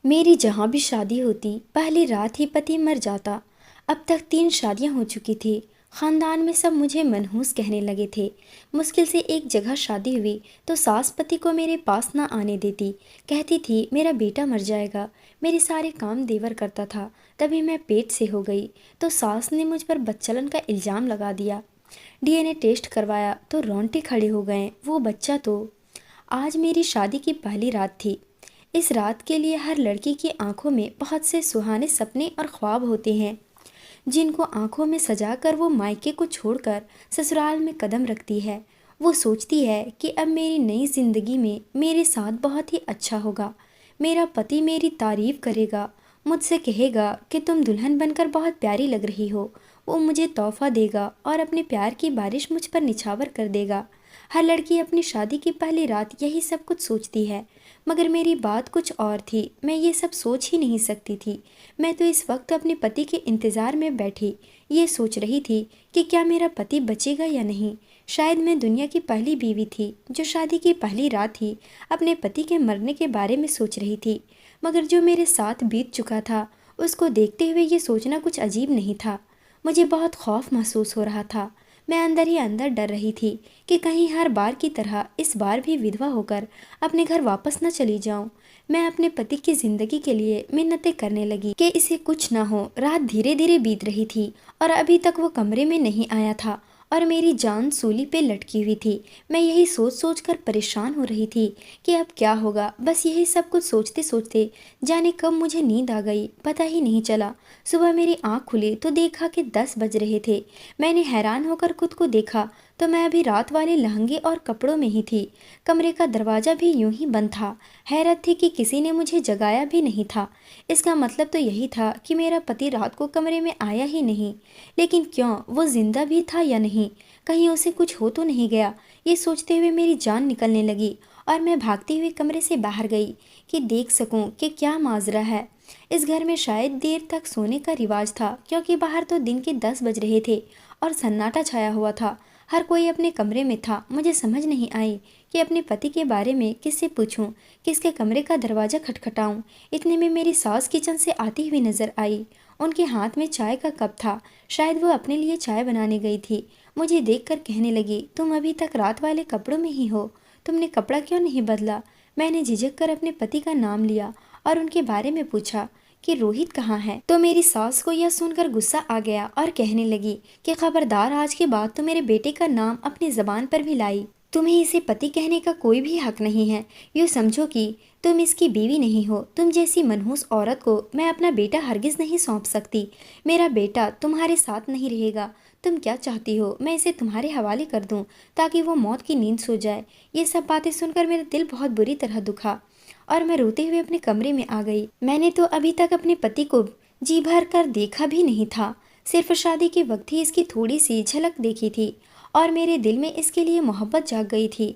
मेरी जहाँ भी शादी होती पहली रात ही पति मर जाता। अब तक 3 शादियाँ हो चुकी थी। खानदान में सब मुझे मनहूस कहने लगे थे। मुश्किल से एक जगह शादी हुई तो सास पति को मेरे पास ना आने देती। कहती थी मेरा बेटा मर जाएगा। मेरे सारे काम देवर करता था। तभी मैं पेट से हो गई तो सास ने मुझ पर बच्चलन का इल्ज़ाम लगा दिया। डीएनए टेस्ट करवाया तो रोंगटे खड़े हो गए। वो बच्चा तो। आज मेरी शादी की पहली रात थी। इस रात के लिए हर लड़की की आंखों में बहुत से सुहाने सपने और ख्वाब होते हैं, जिनको आंखों में सजाकर वो मायके को छोड़कर ससुराल में कदम रखती है। वो सोचती है कि अब मेरी नई जिंदगी में मेरे साथ बहुत ही अच्छा होगा। मेरा पति मेरी तारीफ करेगा, मुझसे कहेगा कि तुम दुल्हन बनकर बहुत प्यारी लग रही हो। वो मुझे तोहफा देगा और अपने प्यार की बारिश मुझ पर निछावर कर देगा। हर लड़की अपनी शादी की पहली रात यही सब कुछ सोचती है, मगर मेरी बात कुछ और थी। मैं ये सब सोच ही नहीं सकती थी। मैं तो इस वक्त अपने पति के इंतज़ार में बैठी ये सोच रही थी कि क्या मेरा पति बचेगा या नहीं। शायद मैं दुनिया की पहली बीवी थी जो शादी की पहली रात ही अपने पति के मरने के बारे में सोच रही थी। मगर जो मेरे साथ बीत चुका था उसको देखते हुए ये सोचना कुछ अजीब नहीं था। मुझे बहुत खौफ महसूस हो रहा था। मैं अंदर ही अंदर डर रही थी कि कहीं हर बार की तरह इस बार भी विधवा होकर अपने घर वापस न चली जाऊं। मैं अपने पति की जिंदगी के लिए मिन्नतें करने लगी कि इसे कुछ ना हो। रात धीरे धीरे बीत रही थी और अभी तक वो कमरे में नहीं आया था और मेरी जान सूली पे लटकी हुई थी। मैं यही सोच सोच कर परेशान हो रही थी कि अब क्या होगा। बस यही सब कुछ सोचते सोचते जाने कब मुझे नींद आ गई, पता ही नहीं चला। सुबह मेरी आँख खुली तो देखा कि 10 बज रहे थे। मैंने हैरान होकर खुद को देखा तो मैं अभी रात वाले लहंगे और कपड़ों में ही थी। कमरे का दरवाज़ा भी यूं ही बंद था। हैरत थी कि किसी ने मुझे जगाया भी नहीं था। इसका मतलब तो यही था कि मेरा पति रात को कमरे में आया ही नहीं। लेकिन क्यों, वो जिंदा भी था या नहीं, कहीं उसे कुछ हो तो नहीं गया। ये सोचते हुए मेरी जान निकलने लगी और मैं भागती हुई कमरे से बाहर गई कि देख सकूं कि क्या माजरा है। इस घर में शायद देर तक सोने का रिवाज था, क्योंकि बाहर तो दिन के 10 बज रहे थे और सन्नाटा छाया हुआ था। हर कोई अपने कमरे में था। मुझे समझ नहीं आई कि अपने पति के बारे में किससे पूछूं, किसके कमरे का दरवाज़ा खटखटाऊं। इतने में मेरी सास किचन से आती हुई नजर आई। उनके हाथ में चाय का कप था। शायद वो अपने लिए चाय बनाने गई थी। मुझे देखकर कहने लगी, तुम अभी तक रात वाले कपड़ों में ही हो, तुमने कपड़ा क्यों नहीं बदला। मैंने झिझक कर अपने पति का नाम लिया और उनके बारे में पूछा कि रोहित कहाँ है। तो मेरी सास को यह सुनकर गुस्सा आ गया और कहने लगी कि खबरदार, आज के बाद तो मेरे बेटे का नाम अपनी जबान पर भी लाई। तुम्हें इसे पति कहने का कोई भी हक नहीं है। यूँ समझो कि तुम इसकी बीवी नहीं हो। तुम जैसी मनहूस औरत को मैं अपना बेटा हरगिज नहीं सौंप सकती। मेरा बेटा तुम्हारे साथ नहीं रहेगा। तुम क्या चाहती हो, मैं इसे तुम्हारे हवाले कर दूं ताकि वो मौत की नींद सो जाए। ये सब बातें सुनकर मेरा दिल बहुत बुरी तरह दुखा और मैं रोते हुए अपने कमरे में आ गई। मैंने तो अभी तक अपने पति को जी भर कर देखा भी नहीं था। सिर्फ शादी के वक्त ही इसकी थोड़ी सी झलक देखी थी और मेरे दिल में इसके लिए मोहब्बत जाग गई थी।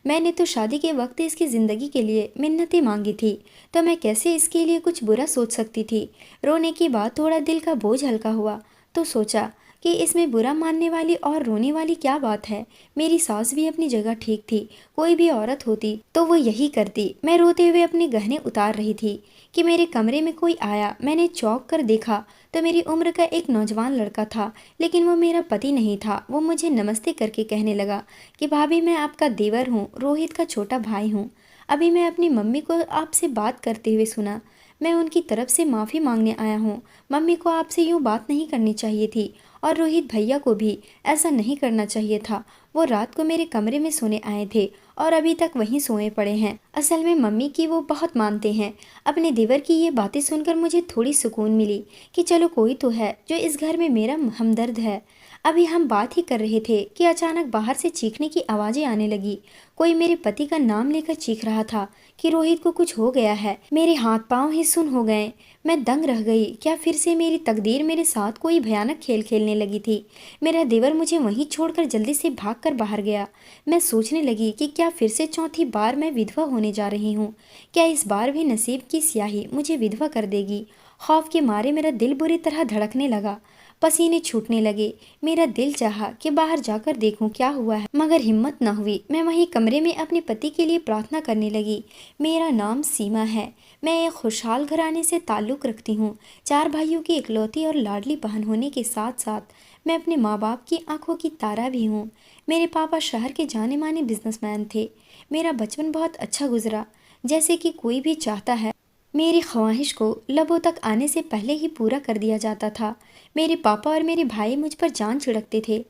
मैंने तो शादी के वक्त इसकी ज़िंदगी के लिए मिन्नतें मांगी थी, तो मैं कैसे इसके लिए कुछ बुरा सोच सकती थी। रोने की बात थोड़ा दिल का बोझ हल्का हुआ तो सोचा कि इसमें बुरा मानने वाली और रोने वाली क्या बात है। मेरी सास भी अपनी जगह ठीक थी। कोई भी औरत होती तो वो यही करती। मैं रोते हुए अपने गहने उतार रही थी कि मेरे कमरे में कोई आया। मैंने चौंक कर देखा तो मेरी उम्र का एक नौजवान लड़का था, लेकिन वो मेरा पति नहीं था। वो मुझे नमस्ते करके कहने लगा कि भाभी, मैं आपका देवर हूँ, रोहित का छोटा भाई हूँ। अभी मैं अपनी मम्मी को आपसे बात करते हुए सुना। मैं उनकी तरफ से माफ़ी मांगने आया हूँ। मम्मी को आपसे यूँ बात नहीं करनी चाहिए थी और रोहित भैया को भी ऐसा नहीं करना चाहिए था। वो रात को मेरे कमरे में सोने आए थे और अभी तक वहीं सोए पड़े हैं। असल में मम्मी की वो बहुत मानते हैं। अपने देवर की ये बातें सुनकर मुझे थोड़ी सुकून मिली कि चलो कोई तो है जो इस घर में मेरा हमदर्द है। अभी हम बात ही कर रहे थे कि अचानक बाहर से चीखने की आवाज़ें आने लगी। कोई मेरे पति का नाम लेकर चीख रहा था कि रोहित को कुछ हो गया है। मेरे हाथ पांव ही सुन हो गए। मैं दंग रह गई। क्या फिर से मेरी तकदीर मेरे साथ कोई भयानक खेल खेलने लगी थी। मेरा देवर मुझे वहीं छोड़कर जल्दी से भागकर बाहर गया। मैं सोचने लगी कि क्या फिर से चौथी बार मैं विधवा होने जा रही हूँ। क्या इस बार भी नसीब की स्याही मुझे विधवा कर देगी। खौफ के मारे मेरा दिल बुरी तरह धड़कने लगा। पसीने छूटने लगे। मेरा दिल चाहा कि बाहर जाकर देखूं क्या हुआ है, मगर हिम्मत न हुई। मैं वहीं कमरे में अपने पति के लिए प्रार्थना करने लगी। मेरा नाम सीमा है। मैं एक खुशहाल घराने से ताल्लुक़ रखती हूँ। 4 भाइयों की इकलौती और लाडली बहन होने के साथ साथ मैं अपने माँ बाप की आंखों की तारा भी हूँ। मेरे पापा शहर के जाने माने बिजनेसमैन थे। मेरा बचपन बहुत अच्छा गुजरा, जैसे कि कोई भी चाहता है मेरी ख्वाहिश को लबों तक आने से पहले ही पूरा कर दिया जाता था। मेरे पापा और मेरे भाई मुझ पर जान छिड़कते थे।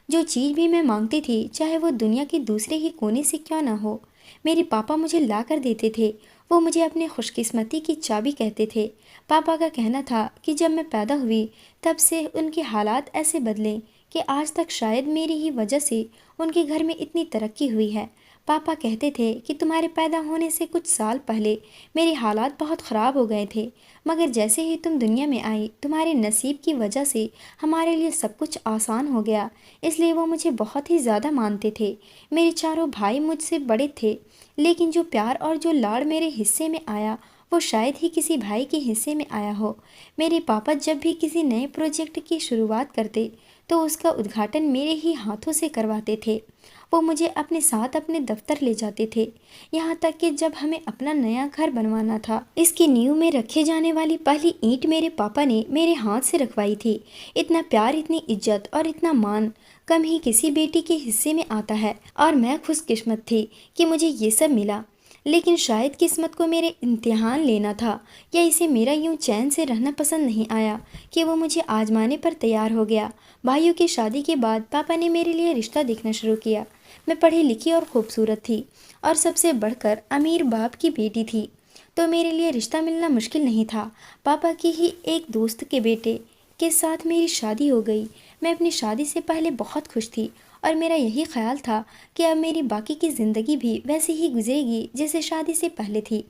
जो चीज़ भी मैं मांगती थी, चाहे वो दुनिया के दूसरे ही कोने से क्यों ना हो, मेरे पापा मुझे ला कर देते थे। वो मुझे अपने खुशकिस्मती की चाबी कहते थे। पापा का कहना था कि जब मैं पैदा हुई तब से उनके हालात ऐसे बदले कि आज तक शायद मेरी ही वजह से उनके घर में इतनी तरक्की हुई है। पापा कहते थे कि तुम्हारे पैदा होने से कुछ साल पहले मेरे हालात बहुत ख़राब हो गए थे, मगर जैसे ही तुम दुनिया में आई, तुम्हारे नसीब की वजह से हमारे लिए सब कुछ आसान हो गया। इसलिए वो मुझे बहुत ही ज़्यादा मानते थे। मेरे चारों भाई मुझसे बड़े थे, लेकिन जो प्यार और जो लाड़ मेरे हिस्से में आया वो शायद ही किसी भाई के हिस्से में आया हो। मेरे पापा जब भी किसी नए प्रोजेक्ट की शुरुआत करते तो उसका उद्घाटन मेरे ही हाथों से करवाते थे। वो मुझे अपने साथ अपने दफ्तर ले जाते थे। यहाँ तक कि जब हमें अपना नया घर बनवाना था, इसकी नींव में रखे जाने वाली पहली ईंट मेरे पापा ने मेरे हाथ से रखवाई थी। इतना प्यार, इतनी इज्जत और इतना मान कम ही किसी बेटी के हिस्से में आता है, और मैं खुशकिस्मत थी कि मुझे ये सब मिला। लेकिन शायद किस्मत को मेरे इम्तिहान लेना था, या इसे मेरा यूं चैन से रहना पसंद नहीं आया कि वो मुझे आजमाने पर तैयार हो गया। भाइयों की शादी के बाद पापा ने मेरे लिए रिश्ता देखना शुरू किया। मैं पढ़ी लिखी और खूबसूरत थी, और सबसे बढ़कर अमीर बाप की बेटी थी, तो मेरे लिए रिश्ता मिलना मुश्किल नहीं था। पापा की ही एक दोस्त के बेटे के साथ मेरी शादी हो गई। मैं अपनी शादी से पहले बहुत खुश थी, और मेरा यही ख्याल था कि अब मेरी बाकी की ज़िंदगी भी वैसे ही गुजरेगी जैसे शादी से पहले थी।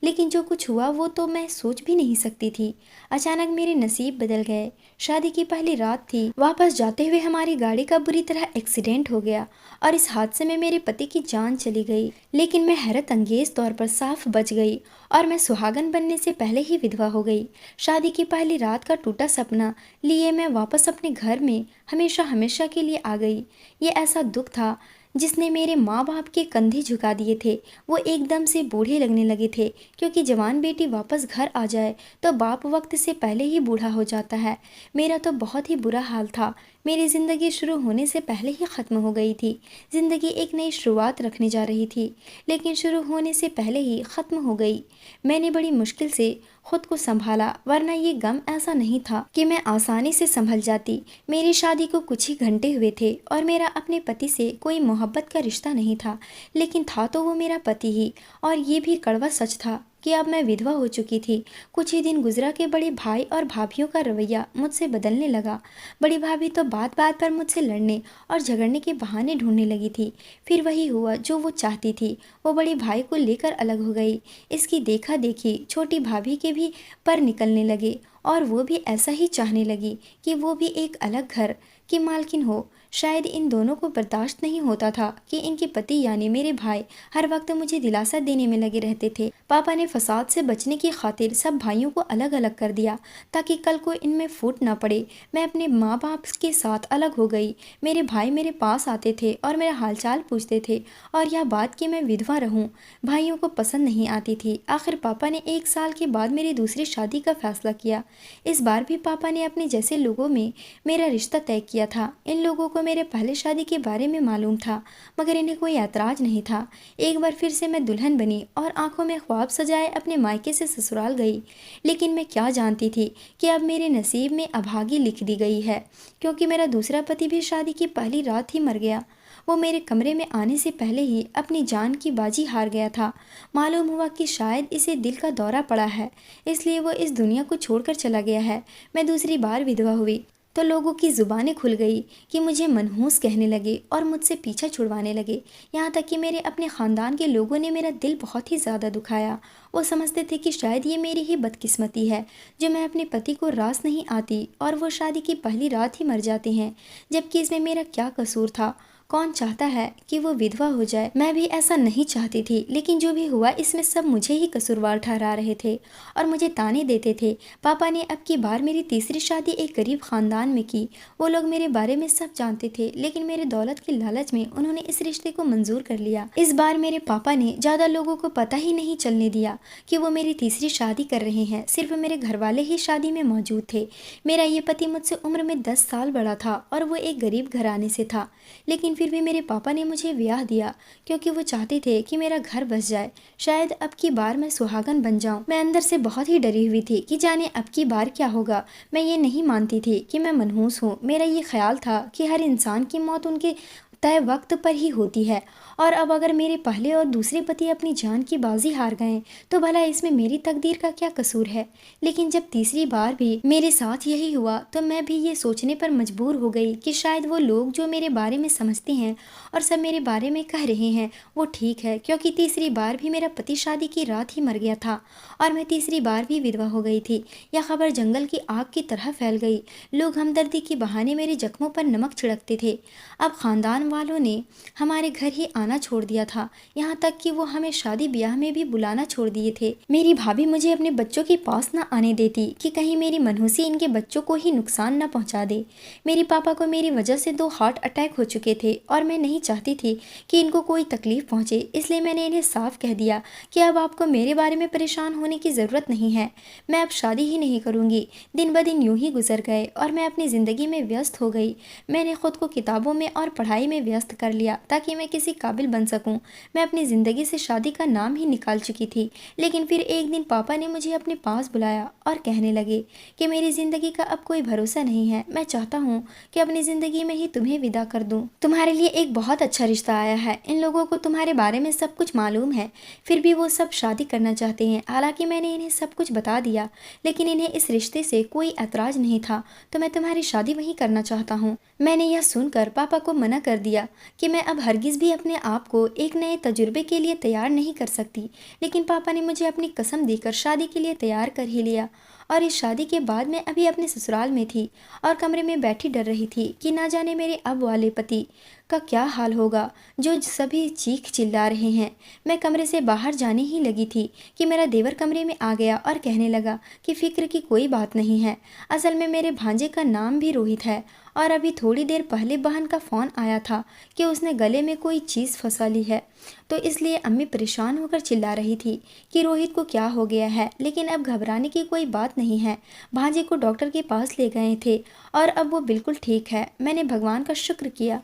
लेकिन जो कुछ हुआ वो तो मैं सोच भी नहीं सकती थी। अचानक मेरे नसीब बदल गए। शादी की पहली रात थी। वापस जाते हुए हमारी गाड़ी का बुरी तरह एक्सीडेंट हो गया, और इस हादसे में मेरे पति की जान चली गई। लेकिन मैं हैरत अंगेज तौर पर साफ बच गई, और मैं सुहागन बनने से पहले ही विधवा हो गई। शादी की पहली रात का टूटा सपना लिए मैं वापस अपने घर में हमेशा हमेशा के लिए आ गई। ये ऐसा दुख था जिसने मेरे माँ बाप के कंधे झुका दिए थे। वो एकदम से बूढ़े लगने लगे थे, क्योंकि जवान बेटी वापस घर आ जाए तो बाप वक्त से पहले ही बूढ़ा हो जाता है। मेरा तो बहुत ही बुरा हाल था। मेरी ज़िंदगी शुरू होने से पहले ही ख़त्म हो गई थी। ज़िंदगी एक नई शुरुआत रखने जा रही थी, लेकिन शुरू होने से पहले ही ख़त्म हो गई। मैंने बड़ी मुश्किल से खुद को संभाला, वरना ये गम ऐसा नहीं था कि मैं आसानी से संभल जाती। मेरी शादी को कुछ ही घंटे हुए थे, और मेरा अपने पति से कोई मोहब्बत का रिश्ता नहीं था, लेकिन था तो वो मेरा पति ही। और ये भी कड़वा सच था कि अब मैं विधवा हो चुकी थी। कुछ ही दिन गुजरा के बड़े भाई और भाभियों का रवैया मुझसे बदलने लगा। बड़ी भाभी तो बात बात पर मुझसे लड़ने और झगड़ने के बहाने ढूंढने लगी थी। फिर वही हुआ जो वो चाहती थी, वो बड़े भाई को लेकर अलग हो गई। इसकी देखा देखी छोटी भाभी के भी पर निकलने लगे, और वो भी ऐसा ही चाहने लगी कि वो भी एक अलग घर की मालकिन हो। शायद इन दोनों को बर्दाश्त नहीं होता था कि इनके पति यानी मेरे भाई हर वक्त मुझे दिलासा देने में लगे रहते थे। पापा ने फसाद से बचने की खातिर सब भाइयों को अलग अलग कर दिया, ताकि कल को इनमें फूट ना पड़े। मैं अपने माँ बाप के साथ अलग हो गई। मेरे भाई मेरे पास आते थे और मेरा हालचाल पूछते थे, और यह बात कि मैं विधवा रहूं भाइयों को पसंद नहीं आती थी। आखिर पापा ने 1 साल के बाद मेरी दूसरी शादी का फैसला किया। इस बार भी पापा ने अपने जैसे लोगों में मेरा रिश्ता तय किया था। इन लोगों को मेरे पहले शादी के बारे में मालूम था, मगर इन्हें कोई ऐतराज नहीं था। एक बार फिर से मैं दुल्हन बनी और आंखों में ख्वाब सजाए अपने मायके से ससुराल गई। लेकिन मैं क्या जानती थी कि अब मेरे नसीब में अभागी लिख दी गई है, क्योंकि मेरा दूसरा पति भी शादी की पहली रात ही मर गया। वो मेरे कमरे में आने से पहले ही अपनी जान की बाजी हार गया था। मालूम हुआ कि शायद इसे दिल का दौरा पड़ा है, इसलिए वो इस दुनिया को छोड़कर चला गया है। मैं दूसरी बार विधवा हुई तो लोगों की ज़ुबानें खुल गई कि मुझे मनहूस कहने लगे और मुझसे पीछा छुड़वाने लगे। यहाँ तक कि मेरे अपने ख़ानदान के लोगों ने मेरा दिल बहुत ही ज़्यादा दुखाया। वो समझते थे कि शायद ये मेरी ही बदकिस्मती है जो मैं अपने पति को रास नहीं आती और वो शादी की पहली रात ही मर जाते हैं, जबकि इसमें मेरा क्या कसूर था। कौन चाहता है कि वो विधवा हो जाए। मैं भी ऐसा नहीं चाहती थी, लेकिन जो भी हुआ इसमें सब मुझे ही कसूरवार ठहरा रहे थे और मुझे ताने देते थे। पापा ने अब की बार मेरी तीसरी शादी एक गरीब खानदान में की। वो लोग मेरे बारे में सब जानते थे, लेकिन मेरे दौलत के लालच में उन्होंने इस रिश्ते को मंजूर कर लिया। इस बार मेरे पापा ने ज्यादा लोगों को पता ही नहीं चलने दिया कि वो मेरी तीसरी शादी कर रहे हैं। सिर्फ मेरे घर वाले ही शादी में मौजूद थे। मेरा ये पति मुझसे उम्र में 10 साल बड़ा था और वो एक गरीब घराने से था, लेकिन फिर भी मेरे पापा ने मुझे ब्याह दिया क्योंकि वो चाहते थे कि मेरा घर बस जाए। शायद अब की बार मैं सुहागन बन जाऊं। मैं अंदर से बहुत ही डरी हुई थी कि जाने अब की बार क्या होगा। मैं ये नहीं मानती थी कि मैं मनहूस हूँ। मेरा ये ख्याल था कि हर इंसान की मौत उनके तय वक्त पर ही होती है, और अब अगर मेरे पहले और दूसरे पति अपनी जान की बाजी हार गए तो भला इसमें मेरी तकदीर का क्या कसूर है। लेकिन जब तीसरी बार भी मेरे साथ यही हुआ तो मैं भी ये सोचने पर मजबूर हो गई कि शायद वो लोग जो मेरे बारे में समझते हैं और सब मेरे बारे में कह रहे हैं वो ठीक है, क्योंकि तीसरी बार भी मेरा पति शादी की रात ही मर गया था और मैं तीसरी बार भी विधवा हो गई थी। यह खबर जंगल की आग की तरह फैल गई। लोग हमदर्दी के बहाने मेरे जख्मों पर नमक छिड़कते थे। अब खानदान वालों ने हमारे घर ही आना छोड़ दिया था, यहाँ तक कि वो हमें शादी ब्याह में भी बुलाना छोड़ दिए थे। मेरी भाभी मुझे अपने बच्चों के पास न आने देती कि कहीं मेरी मनहूसी इनके बच्चों को ही नुकसान न पहुंचा दे। मेरे पापा को मेरी वजह से 2 हार्ट अटैक हो चुके थे और मैं नहीं चाहती थी कि इनको कोई तकलीफ पहुंचे, इसलिए मैंने इन्हें साफ कह दिया कि अब आपको मेरे बारे में परेशान होने की ज़रूरत नहीं है। मैं अब शादी ही नहीं करूँगी। दिन ब दिन यूं ही गुजर गए और मैं अपनी ज़िंदगी में व्यस्त हो गई। मैंने खुद को किताबों में और पढ़ाई में व्यस्त कर लिया ताकि मैं किसी काबिल बन सकूं। मैं अपनी ज़िंदगी से शादी का नाम ही निकाल चुकी थी। लेकिन फिर एक दिन पापा ने मुझे अपने पास बुलाया और कहने लगे कि मेरी ज़िंदगी का अब कोई भरोसा नहीं है। मैं चाहता हूँ कि अपनी ज़िंदगी में ही तुम्हें विदा कर दूँ। तुम्हारे लिए एक बहुत अच्छा रिश्ता आया है। इन लोगों को तुम्हारे बारे में सब कुछ मालूम है, फिर भी वो सब शादी करना चाहते हैं। हालांकि मैंने इन्हें सब कुछ बता दिया, लेकिन इन्हें इस रिश्ते से कोई ऐतराज़ नहीं था, तो मैं तुम्हारी शादी वहीं करना चाहता हूँ। मैंने यह सुनकर पापा को मना कर दिया कि मैं अब हरगिज़ भी अपने आप को एक नए तजुर्बे के लिए तैयार नहीं कर सकती। लेकिन पापा ने मुझे अपनी कसम देकर शादी के लिए तैयार कर ही लिया। और इस शादी के बाद मैं अभी अपने ससुराल में थी और कमरे में बैठी डर रही थी कि ना जाने मेरे अब वाले पति का क्या हाल होगा, जो सभी चीख चिल्ला रहे हैं। मैं कमरे से बाहर जाने ही लगी थी कि मेरा देवर कमरे में आ गया और कहने लगा कि फिक्र की कोई बात नहीं है। असल में मेरे भांजे का नाम भी रोहित है और अभी थोड़ी देर पहले बहन का फ़ोन आया था कि उसने गले में कोई चीज़ फंसा ली है, तो इसलिए अम्मी परेशान होकर चिल्ला रही थी कि रोहित को क्या हो गया है। लेकिन अब घबराने की कोई बात नहीं है। भांजे को डॉक्टर के पास ले गए थे और अब वो बिल्कुल ठीक है। मैंने भगवान का शुक्र किया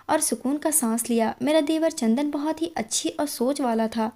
और सुकून का सांस लिया। मेरा देवर चंदन बहुत ही अच्छी और सोच वाला था।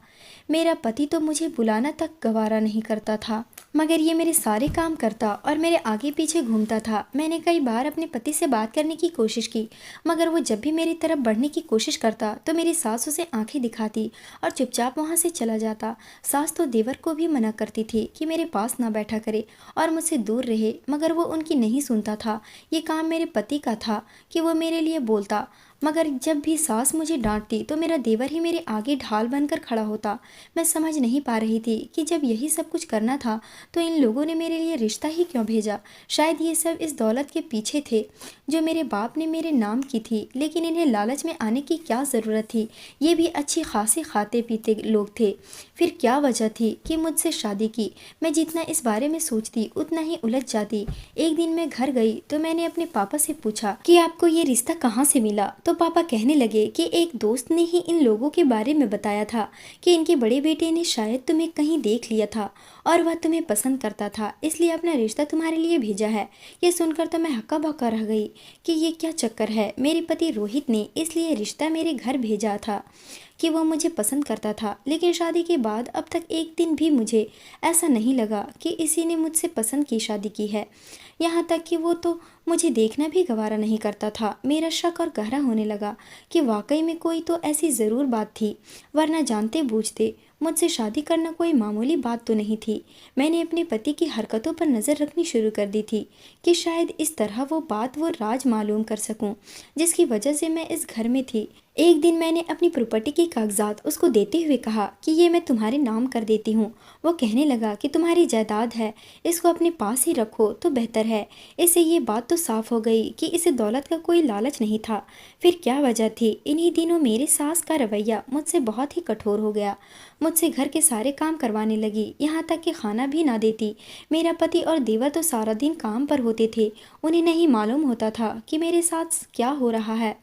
मेरा पति तो मुझे बुलाना तक गवारा नहीं करता था, मगर ये मेरे सारे काम करता और मेरे आगे पीछे घूमता था। मैंने कई बार अपने पति से बात करने की कोशिश की, मगर वो जब भी मेरी तरफ बढ़ने की कोशिश करता तो मेरी सास उसे आंखें दिखाती और चुपचाप वहाँ से चला जाता। सास तो देवर को भी मना करती थी कि मेरे पास ना बैठा करे और मुझसे दूर रहे, मगर वो उनकी नहीं सुनता था। ये काम मेरे पति का था कि वो मेरे लिए बोलता, मगर जब भी सास मुझे डांटती तो मेरा देवर ही मेरे आगे ढाल बनकर खड़ा होता। मैं समझ नहीं पा रही थी कि जब यही सब कुछ करना था तो इन लोगों ने मेरे लिए रिश्ता ही क्यों भेजा। शायद ये सब इस दौलत के पीछे थे जो मेरे बाप ने मेरे नाम की थी, लेकिन इन्हें लालच में आने की क्या ज़रूरत थी। ये भी अच्छी खासी खाते पीते लोग थे। फिर क्या वजह थी कि मुझसे शादी की। मैं जितना इस बारे में सोचती उतना ही उलझ जाती। एक दिन मैं घर गई तो मैंने अपने पापा से पूछा कि आपको ये रिश्ता कहाँ से मिला। तो पापा कहने लगे कि एक दोस्त ने ही इन लोगों के बारे में बताया था कि इनके बड़े बेटे ने शायद तुम्हें कहीं देख लिया था और वह तुम्हें पसंद करता था, इसलिए अपना रिश्ता तुम्हारे लिए भेजा है। ये सुनकर तो मैं हक्का बक्का रह गई कि ये क्या चक्कर है। मेरे पति रोहित ने इसलिए रिश्ता मेरे घर भेजा था कि वो मुझे पसंद करता था, लेकिन शादी के बाद अब तक एक दिन भी मुझे ऐसा नहीं लगा कि इसी ने मुझसे पसंद की शादी की है। यहाँ तक कि वो तो मुझे देखना भी गवारा नहीं करता था। मेरा शक और गहरा होने लगा कि वाकई में कोई तो ऐसी ज़रूर बात थी, वरना जानते बूझते मुझसे शादी करना कोई मामूली बात तो नहीं थी। मैंने अपने पति की हरकतों पर नज़र रखनी शुरू कर दी थी कि शायद इस तरह वो राज मालूम कर सकूं, जिसकी वजह से मैं इस घर में थी। एक दिन मैंने अपनी प्रॉपर्टी के कागजात उसको देते हुए कहा कि ये मैं तुम्हारे नाम कर देती हूँ। वो कहने लगा कि तुम्हारी जायदाद है, इसको अपने पास ही रखो तो बेहतर है। इससे ये बात तो साफ हो गई कि इसे दौलत का कोई लालच नहीं था। फिर क्या वजह थी? इन्हीं दिनों मेरी सास का रवैया मुझसे बहुत ही कठोर हो गया। मुझसे घर के सारे काम करवाने लगी, यहाँ तक कि खाना भी ना देती। मेरा पति और देवर तो सारा दिन काम पर होते थे, उन्हें नहीं मालूम होता था कि मेरे साथ क्या हो रहा है।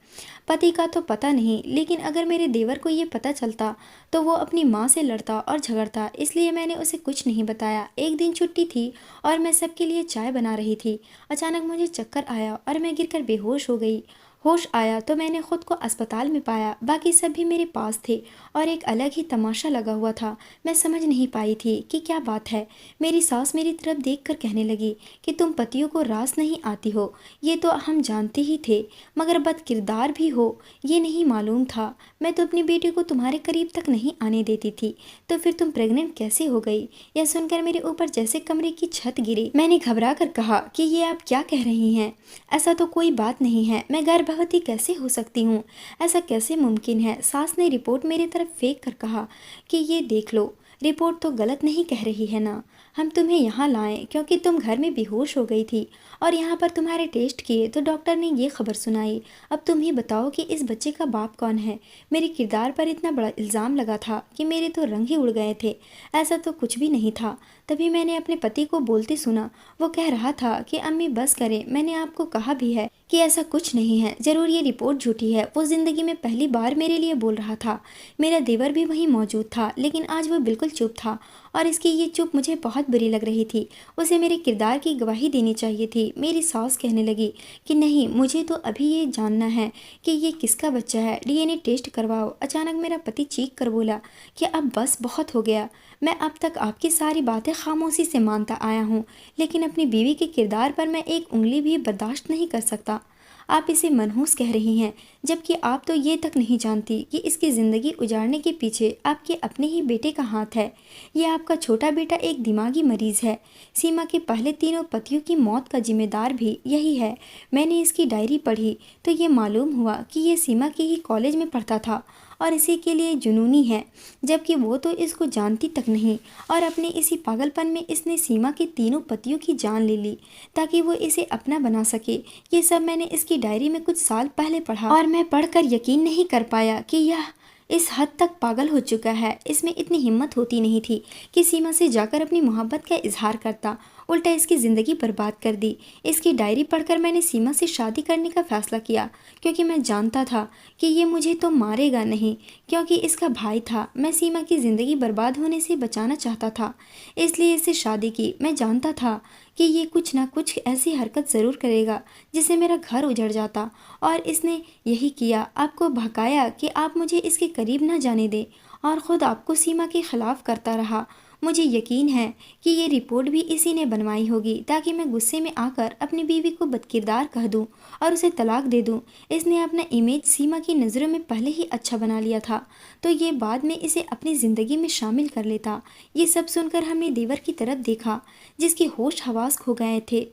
पति का तो पता नहीं, लेकिन अगर मेरे देवर को ये पता चलता तो वो अपनी माँ से लड़ता और झगड़ता, इसलिए मैंने उसे कुछ नहीं बताया। एक दिन छुट्टी थी और मैं सबके लिए चाय बना रही थी। अचानक मुझे चक्कर आया और मैं गिरकर बेहोश हो गई। होश आया तो मैंने खुद को अस्पताल में पाया। बाकी सब भी मेरे पास थे और एक अलग ही तमाशा लगा हुआ था। मैं समझ नहीं पाई थी कि क्या बात है। मेरी सास मेरी तरफ देखकर कहने लगी कि तुम पतियों को रास नहीं आती हो, ये तो हम जानते ही थे, मगर बदकिरदार भी हो ये नहीं मालूम था। मैं तो अपनी बेटी को तुम्हारे करीब तक नहीं आने देती थी, तो फिर तुम प्रेग्नेंट कैसे हो गई? यह सुनकर मेरे ऊपर जैसे कमरे की छत गिरी। मैंने घबरा कर कहा कि ये आप क्या कह रही हैं? ऐसा तो कोई बात नहीं है, मैं गर्भवती कैसे हो सकती हूँ? ऐसा कैसे मुमकिन है? सास ने रिपोर्ट मेरी तरफ फेंक कर कहा कि ये देख लो, रिपोर्ट तो गलत नहीं कह रही है ना। हम तुम्हें यहाँ लाएं क्योंकि तुम घर में बेहोश हो गई थी और यहाँ पर तुम्हारे टेस्ट किए तो डॉक्टर ने ये खबर सुनाई। अब तुम ही बताओ कि इस बच्चे का बाप कौन है? मेरे किरदार पर इतना बड़ा इल्ज़ाम लगा था कि मेरे तो रंग ही उड़ गए थे। ऐसा तो कुछ भी नहीं था। तभी मैंने अपने पति को बोलते सुना। वो कह रहा था कि अम्मी बस करें, मैंने आपको कहा भी है कि ऐसा कुछ नहीं है, ज़रूर ये रिपोर्ट झूठी है। वो ज़िंदगी में पहली बार मेरे लिए बोल रहा था। मेरा देवर भी वहीं मौजूद था, लेकिन आज वो बिल्कुल चुप था और इसकी ये चुप मुझे बहुत बुरी लग रही थी। उसे मेरे किरदार की गवाही देनी चाहिए थी। मेरी सास कहने लगी कि नहीं, मुझे तो अभी ये जानना है कि ये किसका बच्चा है, डीएनए टेस्ट करवाओ। अचानक मेरा पति चीख कर बोला कि अब बस बहुत हो गया। मैं अब तक आपकी सारी बातें खामोशी से मानता आया हूँ, लेकिन अपनी बीवी के किरदार पर मैं एक उंगली भी बर्दाश्त नहीं कर सकता। आप इसे मनहूस कह रही हैं, जबकि आप तो ये तक नहीं जानती कि इसकी ज़िंदगी उजाड़ने के पीछे आपके अपने ही बेटे का हाथ है। ये आपका छोटा बेटा एक दिमागी मरीज़ है। सीमा के पहले तीनों पतियों की मौत का जिम्मेदार भी यही है। मैंने इसकी डायरी पढ़ी तो ये मालूम हुआ कि ये सीमा के ही कॉलेज में पढ़ता था और इसी के लिए जुनूनी है, जबकि वो तो इसको जानती तक नहीं। और अपने इसी पागलपन में इसने सीमा के तीनों पतियों की जान ले ली ताकि वो इसे अपना बना सके। ये सब मैंने इसकी डायरी में कुछ साल पहले पढ़ा और मैं पढ़कर यकीन नहीं कर पाया कि यह इस हद तक पागल हो चुका है। इसमें इतनी हिम्मत होती नहीं थी कि सीमा से जाकर अपनी मोहब्बत का इजहार करता, उल्टा इसकी ज़िंदगी बर्बाद कर दी। इसकी डायरी पढ़कर मैंने सीमा से शादी करने का फ़ैसला किया, क्योंकि मैं जानता था कि ये मुझे तो मारेगा नहीं, क्योंकि इसका भाई था। मैं सीमा की ज़िंदगी बर्बाद होने से बचाना चाहता था, इसलिए इससे शादी की। मैं जानता था कि ये कुछ ना कुछ ऐसी हरकत ज़रूर करेगा जिससे मेरा घर उजड़ जाता, और इसने यही किया। आपको भड़काया कि आप मुझे इसके करीब ना जाने दें और ख़ुद आपको सीमा के ख़िलाफ़ करता रहा। मुझे यकीन है कि ये रिपोर्ट भी इसी ने बनवाई होगी ताकि मैं गुस्से में आकर अपनी बीवी को बदकिरदार कह दूं और उसे तलाक दे दूं। इसने अपना इमेज सीमा की नज़रों में पहले ही अच्छा बना लिया था, तो ये बाद में इसे अपनी ज़िंदगी में शामिल कर लेता। ये सब सुनकर हमने देवर की तरफ देखा, जिसके होश हवास खो गए थे।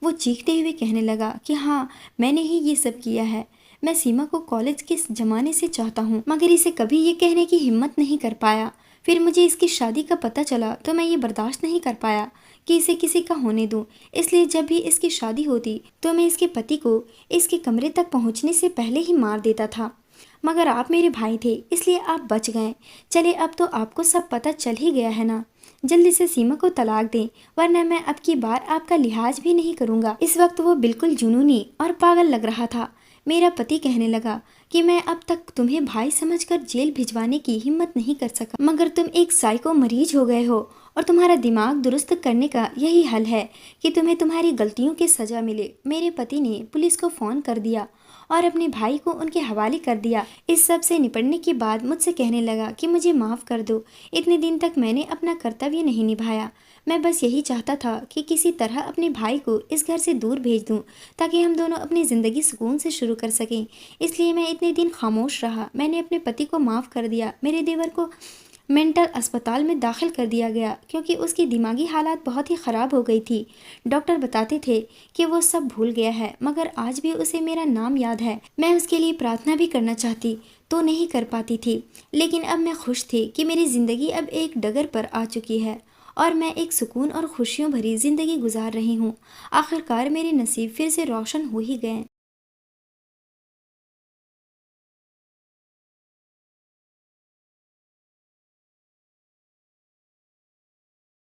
वो चीखते हुए कहने लगा कि हाँ, मैंने ही ये सब किया है। मैं सीमा को कॉलेज के ज़माने से चाहता हूँ, मगर इसे कभी ये कहने की हिम्मत नहीं कर पाया। फिर मुझे इसकी शादी का पता चला तो मैं ये बर्दाश्त नहीं कर पाया कि इसे किसी का होने दूं। इसलिए जब भी इसकी शादी होती तो मैं इसके पति को इसके कमरे तक पहुंचने से पहले ही मार देता था। मगर आप मेरे भाई थे, इसलिए आप बच गए। चले, अब तो आपको सब पता चल ही गया है ना। जल्दी से सीमा को तलाक दें, वरना मैं अब की बार आपका लिहाज भी नहीं करूँगा। इस वक्त वो बिल्कुल जुनूनी और पागल लग रहा था। मेरा पति कहने लगा कि मैं अब तक तुम्हें भाई समझकर जेल भिजवाने की हिम्मत नहीं कर सका, मगर तुम एक साइको मरीज हो गए हो और तुम्हारा दिमाग दुरुस्त करने का यही हल है कि तुम्हें तुम्हारी गलतियों की सज़ा मिले। मेरे पति ने पुलिस को फ़ोन कर दिया और अपने भाई को उनके हवाले कर दिया। इस सब से निपटने के बाद मुझसे कहने लगा कि मुझे माफ़ कर दो, इतने दिन तक मैंने अपना कर्तव्य नहीं निभाया। मैं बस यही चाहता था कि किसी तरह अपने भाई को इस घर से दूर भेज दूं, ताकि हम दोनों अपनी ज़िंदगी सुकून से शुरू कर सकें। इसलिए मैं इतने दिन खामोश रहा। मैंने अपने पति को माफ़ कर दिया, मेरे देवर को मेंटल अस्पताल में दाखिल कर दिया गया क्योंकि उसकी दिमागी हालात बहुत ही ख़राब हो गई थी। डॉक्टर बताते थे कि वो सब भूल गया है, मगर आज भी उसे मेरा नाम याद है। मैं उसके लिए प्रार्थना भी करना चाहती तो नहीं कर पाती थी, लेकिन अब मैं खुश थी कि मेरी ज़िंदगी अब एक डगर पर आ चुकी है और मैं एक सुकून और खुशियों भरी ज़िंदगी गुजार रही हूँ। आखिरकार मेरे नसीब फिर से रोशन हो ही गए।